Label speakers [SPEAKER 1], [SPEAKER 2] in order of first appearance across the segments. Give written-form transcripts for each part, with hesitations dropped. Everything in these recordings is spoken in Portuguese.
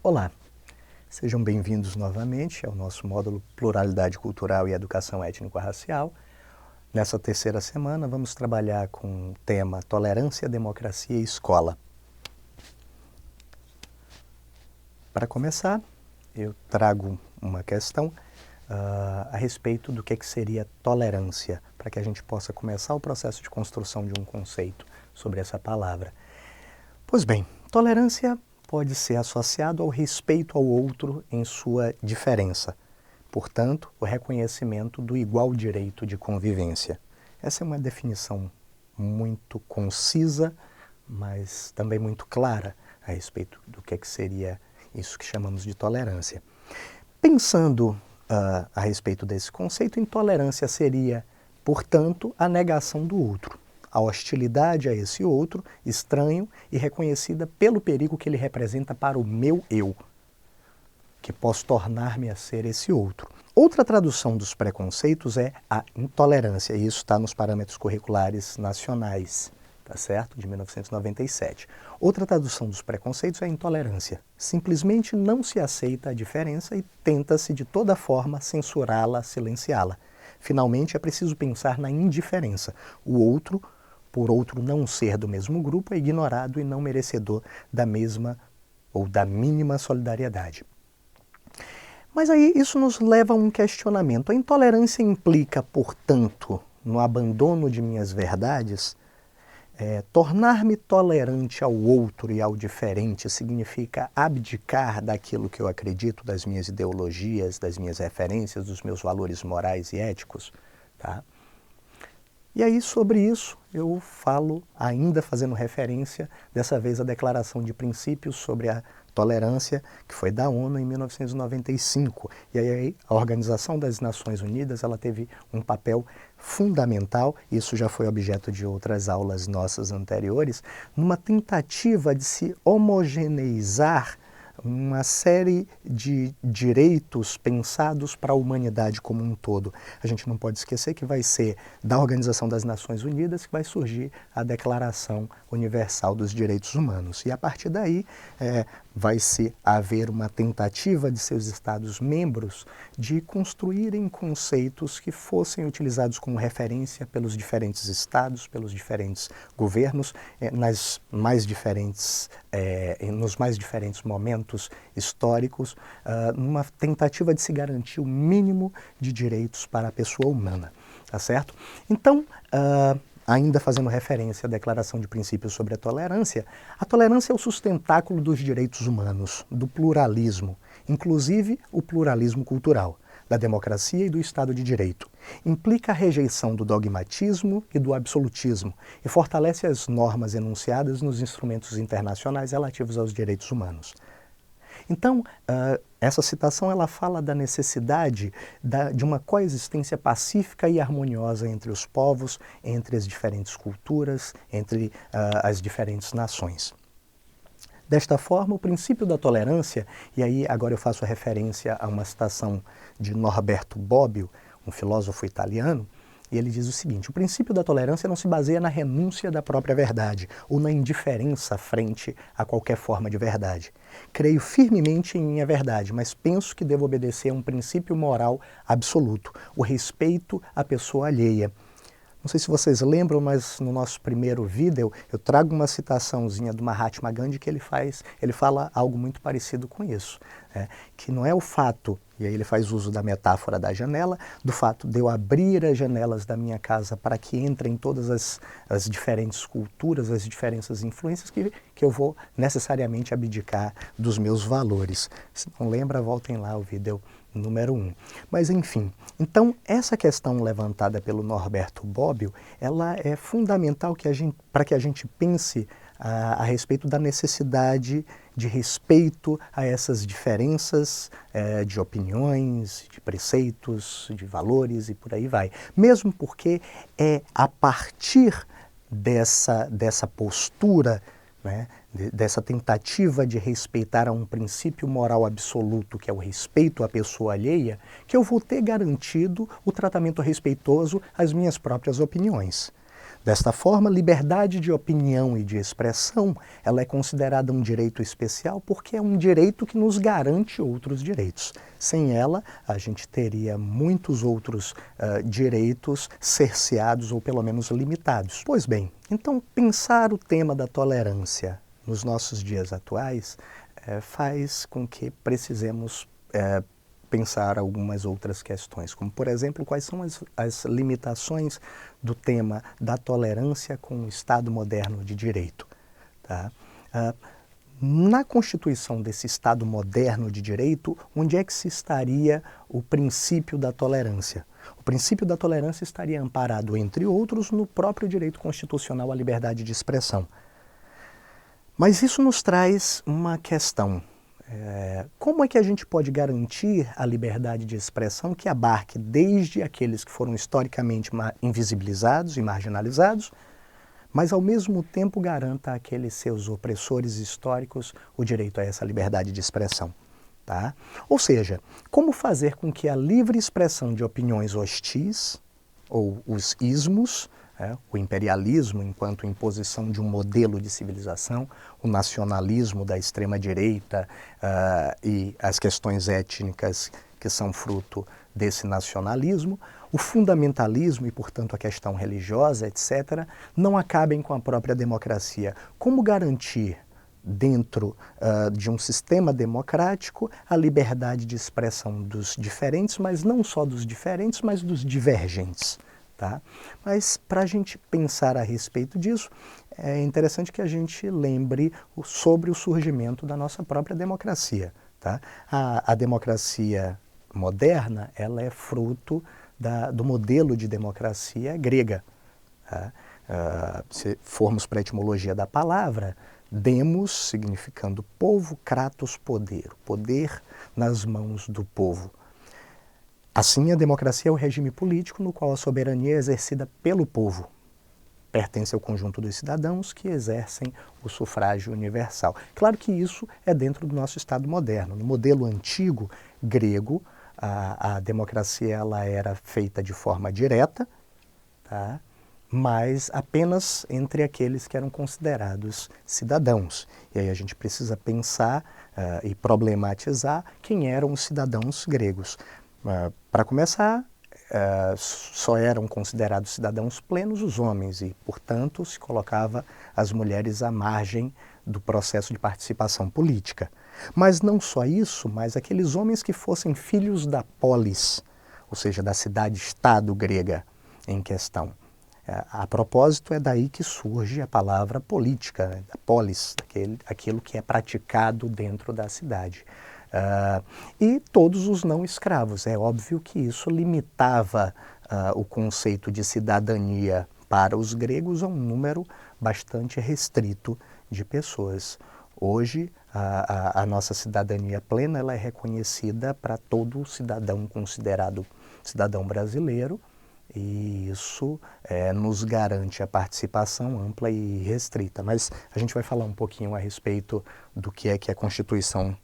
[SPEAKER 1] Olá, sejam bem-vindos novamente ao nosso módulo Pluralidade Cultural e Educação Étnico-Racial. Nessa terceira semana vamos trabalhar com o tema Tolerância, Democracia e Escola. Para começar, eu trago uma questão a respeito do que seria tolerância, para que a gente possa começar o processo de construção de um conceito sobre essa palavra. Pois bem, tolerância pode ser associado ao respeito ao outro em sua diferença. Portanto, o reconhecimento do igual direito de convivência. Essa é uma definição muito concisa, mas também muito clara a respeito do que seria isso que chamamos de tolerância. Pensando a respeito desse conceito, intolerância seria, portanto, a negação do outro, a hostilidade a esse outro, estranho e reconhecida pelo perigo que ele representa para o meu eu, que posso tornar-me a ser esse outro. Outra tradução dos preconceitos é a intolerância, e isso está nos parâmetros curriculares nacionais, tá certo? De 1997. Outra tradução dos preconceitos é a intolerância. Simplesmente não se aceita a diferença e tenta-se de toda forma censurá-la, silenciá-la. Finalmente, é preciso pensar na indiferença. O outro, por outro não ser do mesmo grupo, é ignorado e não merecedor da mesma ou da mínima solidariedade. Mas aí isso nos leva a um questionamento. A intolerância implica, portanto, no abandono de minhas verdades? Tornar-me tolerante ao outro e ao diferente significa abdicar daquilo que eu acredito, das minhas ideologias, das minhas referências, dos meus valores morais e éticos? Tá? E aí, sobre isso, eu falo, ainda fazendo referência, dessa vez, à Declaração de Princípios sobre a Tolerância, que foi da ONU em 1995. E aí, a Organização das Nações Unidas, ela teve um papel fundamental, isso já foi objeto de outras aulas nossas anteriores, numa tentativa de se homogeneizar uma série de direitos pensados para a humanidade como um todo. A gente não pode esquecer que vai ser da Organização das Nações Unidas que vai surgir a Declaração Universal dos Direitos Humanos. E a partir daí vai haver uma tentativa de seus Estados-membros de construírem conceitos que fossem utilizados como referência pelos diferentes Estados, pelos diferentes governos, nos mais diferentes momentos históricos, numa tentativa de se garantir o mínimo de direitos para a pessoa humana, tá certo? Então, ainda fazendo referência à Declaração de Princípios sobre a tolerância é o sustentáculo dos direitos humanos, do pluralismo, inclusive o pluralismo cultural, da democracia e do Estado de Direito. Implica a rejeição do dogmatismo e do absolutismo e fortalece as normas enunciadas nos instrumentos internacionais relativos aos direitos humanos. Então, essa citação ela fala da necessidade de uma coexistência pacífica e harmoniosa entre os povos, entre as diferentes culturas, entre as diferentes nações. Desta forma, o princípio da tolerância, e aí agora eu faço referência a uma citação de Norberto Bobbio, um filósofo italiano, e ele diz o seguinte: o princípio da tolerância não se baseia na renúncia da própria verdade ou na indiferença frente a qualquer forma de verdade. Creio firmemente em minha verdade, mas penso que devo obedecer a um princípio moral absoluto, o respeito à pessoa alheia. Não sei se vocês lembram, mas no nosso primeiro vídeo eu trago uma citaçãozinha do Mahatma Gandhi que ele fala algo muito parecido com isso, que não é o fato, e aí ele faz uso da metáfora da janela, do fato de eu abrir as janelas da minha casa para que entrem todas as diferentes culturas, as diferentes influências, que eu vou necessariamente abdicar dos meus valores. Se não lembra, voltem lá ao vídeo número 1. Mas enfim, então essa questão levantada pelo Norberto Bobbio, ela é fundamental para que a gente pense a respeito da necessidade de respeito a essas diferenças de opiniões, de preceitos, de valores e por aí vai. Mesmo porque é a partir dessa postura, dessa tentativa de respeitar a um princípio moral absoluto, que é o respeito à pessoa alheia, que eu vou ter garantido o tratamento respeitoso às minhas próprias opiniões. Desta forma, liberdade de opinião e de expressão, ela é considerada um direito especial porque é um direito que nos garante outros direitos. Sem ela, a gente teria muitos outros direitos cerceados ou pelo menos limitados. Pois bem, então pensar o tema da tolerância nos nossos dias atuais faz com que precisemos pensar algumas outras questões, como, por exemplo, quais são as limitações do tema da tolerância com o Estado moderno de direito. Tá? Na constituição desse Estado moderno de direito, onde é que se estaria o princípio da tolerância? O princípio da tolerância estaria amparado, entre outros, no próprio direito constitucional à liberdade de expressão. Mas isso nos traz uma questão. Como é que a gente pode garantir a liberdade de expressão que abarque desde aqueles que foram historicamente invisibilizados e marginalizados, mas ao mesmo tempo garanta àqueles seus opressores históricos o direito a essa liberdade de expressão? Tá? Ou seja, como fazer com que a livre expressão de opiniões hostis, ou os ismos, o imperialismo enquanto imposição de um modelo de civilização, o nacionalismo da extrema-direita e as questões étnicas que são fruto desse nacionalismo, o fundamentalismo e, portanto, a questão religiosa, etc., não acabem com a própria democracia. Como garantir, dentro de um sistema democrático, a liberdade de expressão dos diferentes, mas não só dos diferentes, mas dos divergentes? Tá? Mas para a gente pensar a respeito disso, é interessante que a gente lembre sobre o surgimento da nossa própria democracia. Tá? A democracia moderna, ela é fruto do modelo de democracia grega. Tá? Se formos para a etimologia da palavra, demos significando povo, kratos, poder, poder nas mãos do povo. Assim, a democracia é o regime político no qual a soberania é exercida pelo povo. Pertence ao conjunto dos cidadãos que exercem o sufrágio universal. Claro que isso é dentro do nosso Estado moderno. No modelo antigo grego, a democracia ela era feita de forma direta, tá? Mas apenas entre aqueles que eram considerados cidadãos. E aí a gente precisa pensar e problematizar quem eram os cidadãos gregos. Para começar, só eram considerados cidadãos plenos os homens e, portanto, se colocava as mulheres à margem do processo de participação política. Mas não só isso, mas aqueles homens que fossem filhos da polis, ou seja, da cidade-estado grega em questão. A propósito, é daí que surge a palavra política, né? Da polis, aquilo que é praticado dentro da cidade. E todos os não escravos. É óbvio que isso limitava o conceito de cidadania para os gregos a um número bastante restrito de pessoas. Hoje, a nossa cidadania plena ela é reconhecida para todo cidadão considerado cidadão brasileiro, e isso nos garante a participação ampla e restrita. Mas a gente vai falar um pouquinho a respeito do que é a Constituição,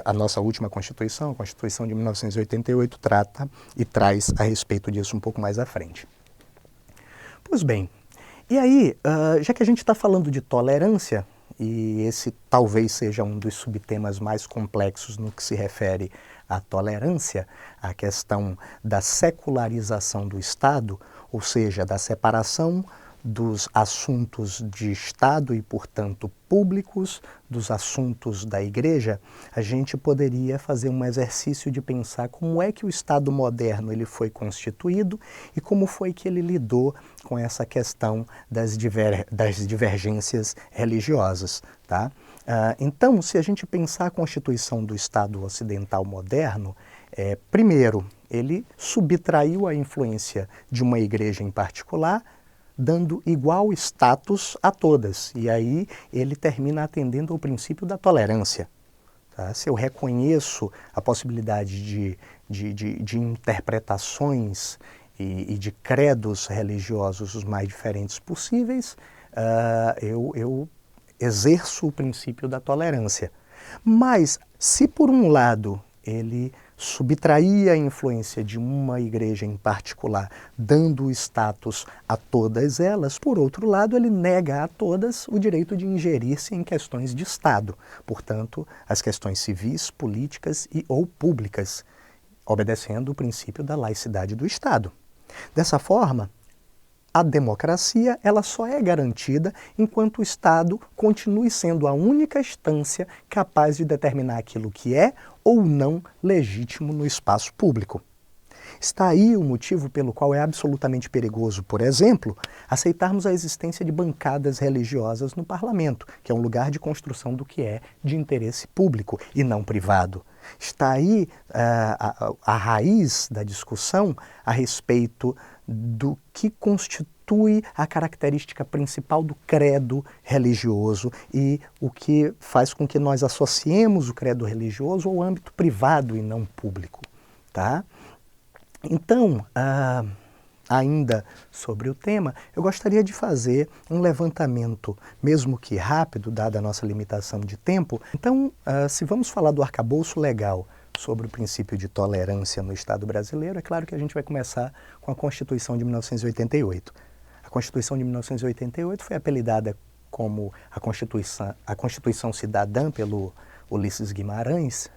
[SPEAKER 1] a nossa última Constituição, a Constituição de 1988, trata e traz a respeito disso um pouco mais à frente. Pois bem, e aí, já que a gente está falando de tolerância, e esse talvez seja um dos subtemas mais complexos no que se refere à tolerância, a questão da secularização do Estado, ou seja, da separação dos assuntos de Estado e, portanto, públicos, dos assuntos da Igreja, a gente poderia fazer um exercício de pensar como é que o Estado moderno ele foi constituído e como foi que ele lidou com essa questão das divergências religiosas. Tá? Então, se a gente pensar a constituição do Estado ocidental moderno, primeiro, ele subtraiu a influência de uma igreja em particular, dando igual status a todas. E aí ele termina atendendo ao princípio da tolerância. Tá? Se eu reconheço a possibilidade de interpretações e de credos religiosos os mais diferentes possíveis, eu exerço o princípio da tolerância. Mas, se por um lado ele subtrair a influência de uma igreja em particular, dando o status a todas elas. Por outro lado, ele nega a todas o direito de ingerir-se em questões de Estado, portanto, as questões civis, políticas e ou públicas, obedecendo o princípio da laicidade do Estado. Dessa forma, a democracia ela só é garantida enquanto o Estado continue sendo a única instância capaz de determinar aquilo que é ou não legítimo no espaço público. Está aí o motivo pelo qual é absolutamente perigoso, por exemplo, aceitarmos a existência de bancadas religiosas no parlamento, que é um lugar de construção do que é de interesse público e não privado. Está aí a raiz da discussão a respeito do que constitui a característica principal do credo religioso e o que faz com que nós associemos o credo religioso ao âmbito privado e não público. Tá? Então, ainda sobre o tema, eu gostaria de fazer um levantamento, mesmo que rápido, dada a nossa limitação de tempo. Então, se vamos falar do arcabouço legal sobre o princípio de tolerância no Estado brasileiro, é claro que a gente vai começar com a Constituição de 1988. A Constituição de 1988 foi apelidada como a Constituição Cidadã pelo Ulisses Guimarães,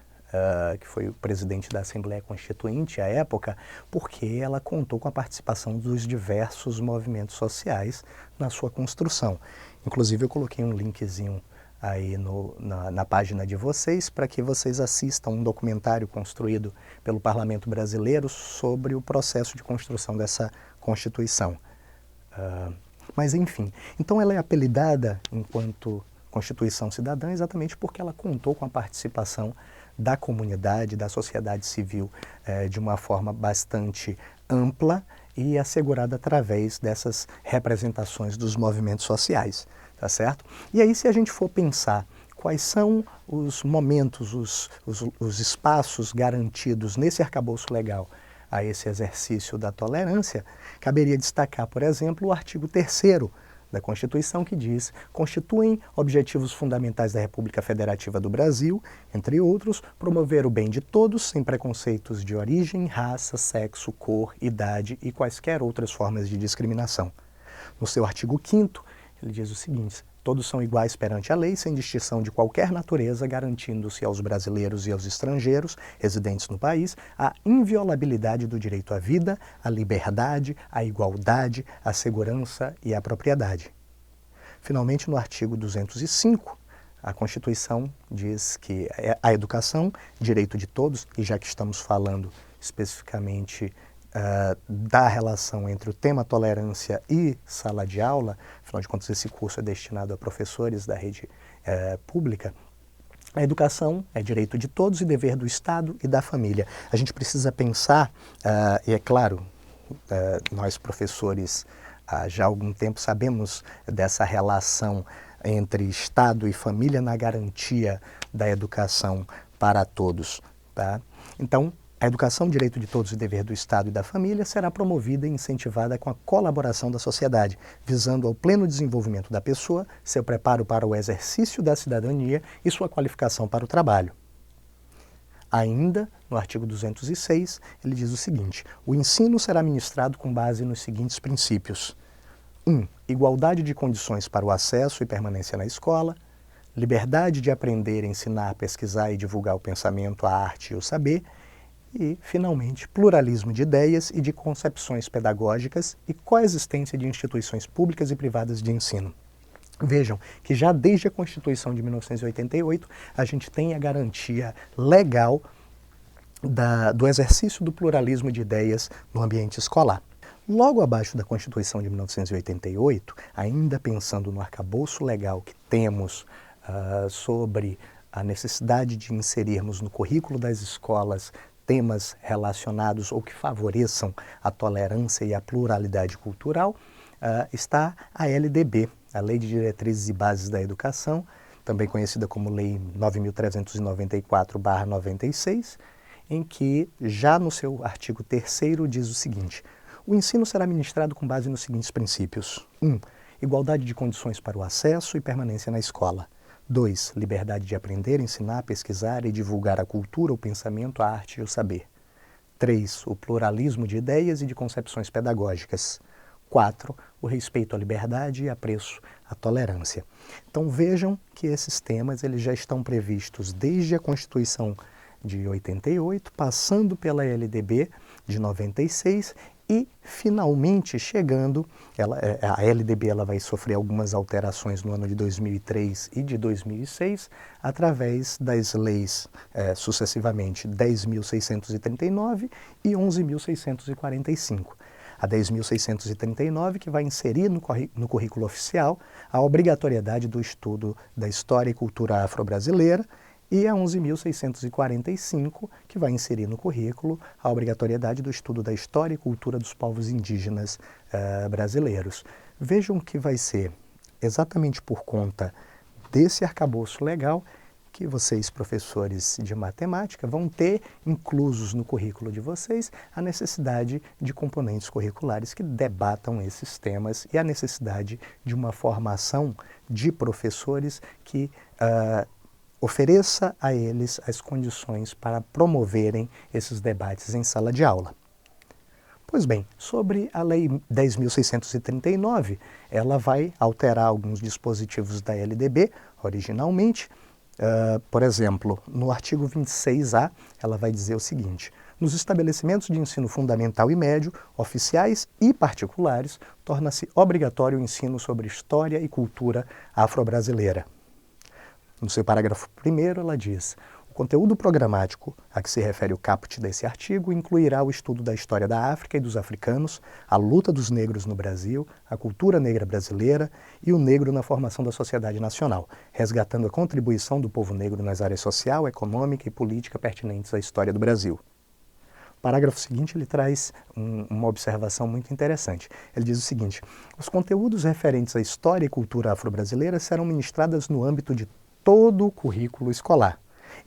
[SPEAKER 1] que foi o presidente da Assembleia Constituinte à época, porque ela contou com a participação dos diversos movimentos sociais na sua construção. Inclusive eu coloquei um linkzinho aí na página de vocês para que vocês assistam um documentário construído pelo Parlamento Brasileiro sobre o processo de construção dessa Constituição. Mas enfim, então ela é apelidada enquanto Constituição Cidadã exatamente porque ela contou com a participação da comunidade, da sociedade civil de uma forma bastante ampla e assegurada através dessas representações dos movimentos sociais, tá certo? E aí se a gente for pensar quais são os momentos, os espaços garantidos nesse arcabouço legal a esse exercício da tolerância, caberia destacar, por exemplo, o artigo 3º da Constituição, que diz: constituem objetivos fundamentais da República Federativa do Brasil, entre outros, promover o bem de todos, sem preconceitos de origem, raça, sexo, cor, idade e quaisquer outras formas de discriminação. No seu artigo 5º, ele diz o seguinte: todos são iguais perante a lei, sem distinção de qualquer natureza, garantindo-se aos brasileiros e aos estrangeiros residentes no país a inviolabilidade do direito à vida, à liberdade, à igualdade, à segurança e à propriedade. Finalmente, no artigo 205, a Constituição diz que a educação, direito de todos, e já que estamos falando especificamente da relação entre o tema tolerância e sala de aula, afinal de contas esse curso é destinado a professores da rede pública, a educação é direito de todos e dever do Estado e da família. A gente precisa pensar, e é claro, nós professores já há algum tempo sabemos dessa relação entre Estado e família na garantia da educação para todos, tá? Então, a educação, direito de todos e dever do Estado e da família será promovida e incentivada com a colaboração da sociedade, visando ao pleno desenvolvimento da pessoa, seu preparo para o exercício da cidadania e sua qualificação para o trabalho. Ainda, no artigo 206, ele diz o seguinte: o ensino será ministrado com base nos seguintes princípios. 1. Igualdade de condições para o acesso e permanência na escola. Liberdade de aprender, ensinar, pesquisar e divulgar o pensamento, a arte e o saber. E, finalmente, pluralismo de ideias e de concepções pedagógicas e coexistência de instituições públicas e privadas de ensino. Vejam que já desde a Constituição de 1988 a gente tem a garantia legal do exercício do pluralismo de ideias no ambiente escolar. Logo abaixo da Constituição de 1988, ainda pensando no arcabouço legal que temos sobre a necessidade de inserirmos no currículo das escolas temas relacionados ou que favoreçam a tolerância e a pluralidade cultural, está a LDB, a Lei de Diretrizes e Bases da Educação, também conhecida como Lei 9.394/96, em que, já no seu artigo 3º, diz o seguinte: o ensino será ministrado com base nos seguintes princípios. 1. Igualdade de condições para o acesso e permanência na escola. 2. Liberdade de aprender, ensinar, pesquisar e divulgar a cultura, o pensamento, a arte e o saber. 3. O pluralismo de ideias e de concepções pedagógicas. 4. O respeito à liberdade e apreço à tolerância. Então vejam que esses temas eles já estão previstos desde a Constituição de 88, passando pela LDB de 96 e finalmente chegando, a LDB ela vai sofrer algumas alterações no ano de 2003 e de 2006, através das leis sucessivamente 10.639 e 11.645. A 10.639, que vai inserir no currículo oficial a obrigatoriedade do estudo da história e cultura afro-brasileira, e a 11.645, que vai inserir no currículo a obrigatoriedade do estudo da história e cultura dos povos indígenas brasileiros. Vejam que vai ser exatamente por conta desse arcabouço legal que vocês, professores de matemática, vão ter inclusos no currículo de vocês a necessidade de componentes curriculares que debatam esses temas e a necessidade de uma formação de professores que ofereça a eles as condições para promoverem esses debates em sala de aula. Pois bem, sobre a Lei 10.639, ela vai alterar alguns dispositivos da LDB originalmente. Por exemplo, no artigo 26A, ela vai dizer o seguinte: nos estabelecimentos de ensino fundamental e médio, oficiais e particulares, torna-se obrigatório o ensino sobre história e cultura afro-brasileira. No seu parágrafo 1º, ela diz: o conteúdo programático a que se refere o caput desse artigo incluirá o estudo da história da África e dos africanos, a luta dos negros no Brasil, a cultura negra brasileira e o negro na formação da sociedade nacional, resgatando a contribuição do povo negro nas áreas social, econômica e política pertinentes à história do Brasil. O parágrafo seguinte ele traz uma observação muito interessante. Ele diz o seguinte: os conteúdos referentes à história e cultura afro-brasileira serão ministrados no âmbito de todo o currículo escolar,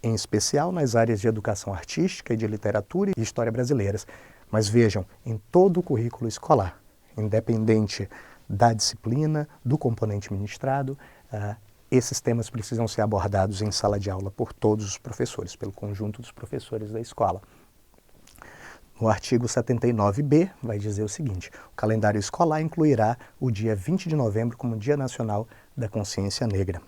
[SPEAKER 1] em especial nas áreas de educação artística e de literatura e história brasileiras. Mas vejam, em todo o currículo escolar, independente da disciplina, do componente ministrado, esses temas precisam ser abordados em sala de aula por todos os professores, pelo conjunto dos professores da escola. No artigo 79b vai dizer o seguinte: o calendário escolar incluirá o dia 20 de novembro como Dia Nacional da Consciência Negra.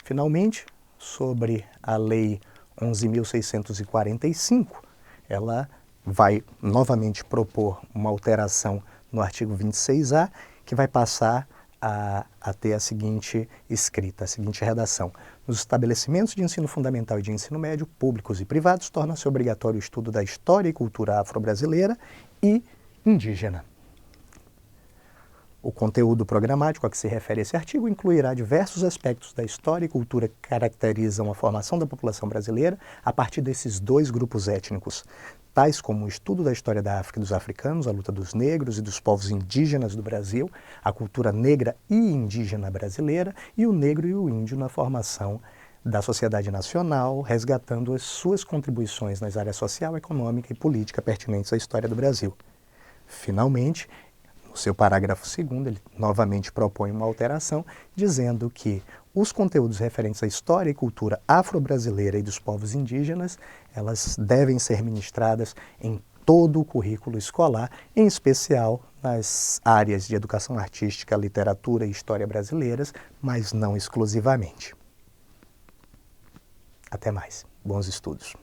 [SPEAKER 1] Finalmente, sobre a Lei 11.645, ela vai novamente propor uma alteração no artigo 26A, que vai passar a ter a seguinte escrita, a seguinte redação: nos estabelecimentos de ensino fundamental e de ensino médio, públicos e privados, torna-se obrigatório o estudo da história e cultura afro-brasileira e indígena. O conteúdo programático a que se refere esse artigo incluirá diversos aspectos da história e cultura que caracterizam a formação da população brasileira a partir desses dois grupos étnicos, tais como o estudo da história da África e dos africanos, a luta dos negros e dos povos indígenas do Brasil, a cultura negra e indígena brasileira e o negro e o índio na formação da sociedade nacional, resgatando as suas contribuições nas áreas social, econômica e política pertinentes à história do Brasil. Finalmente, no seu parágrafo 2º, ele novamente propõe uma alteração, dizendo que os conteúdos referentes à história e cultura afro-brasileira e dos povos indígenas, elas devem ser ministradas em todo o currículo escolar, em especial nas áreas de educação artística, literatura e história brasileiras, mas não exclusivamente. Até mais. Bons estudos.